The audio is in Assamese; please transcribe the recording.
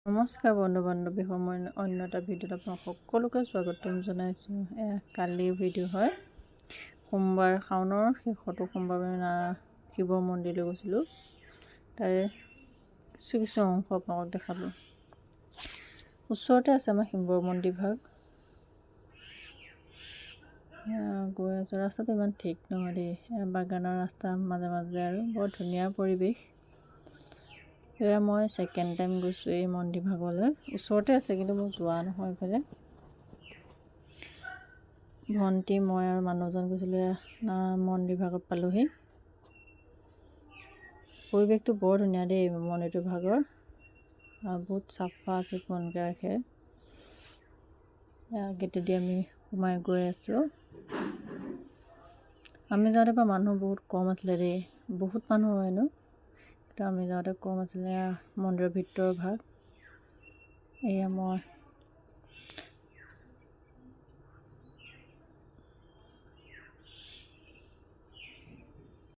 নমস্কাৰ বন্ধু বান্ধৱী, মই অন্য এটা ভিডিঅ'ত আপোনাক সকলোকে স্বাগতম জনাইছোঁ। কালিৰ ভিডিঅ' হয়। সোমবাৰ শাওনৰ শেষতো সোমবাৰ শিৱ মন্দিৰলৈ গৈছিলোঁ। তাৰে কিছু অংশ আপোনালোকক দেখালোঁ। ওচৰতে আছে আমাৰ শিৱ মন্দিৰ ভাগ। গৈ আছোঁ, ৰাস্তাটো ইমান ঠিক নহয় দেই, বাগানৰ ৰাস্তা মাজে মাজে আৰু বৰ ধুনীয়া পৰিৱেশ। এয়া মই ছেকেণ্ড টাইম গৈছোঁ এই মন্দিৰ ভাগলৈ। ওচৰতে আছে কিন্তু মোৰ যোৱা নহয় এইফালে। ভণ্টি মই আৰু মানুহজন গৈছিলোঁ, মন্দিৰ ভাগত পালোহি। পৰিৱেশটো বৰ ধুনীয়া দেই মন্দিৰটোৰ ভাগৰ, বহুত চাফা চিকুণকৈ ৰাখে। গেটেদি আমি সোমাই গৈ আছোঁ। আমি যাওঁতে পৰা মানুহ বহুত কম আছিলে দেই, বহুত মানুহ হয়নো, কিন্তু আমি যাওঁতে কম আছিলে। মন্দিৰৰ ভিতৰৰ ভাগ। এয়া মই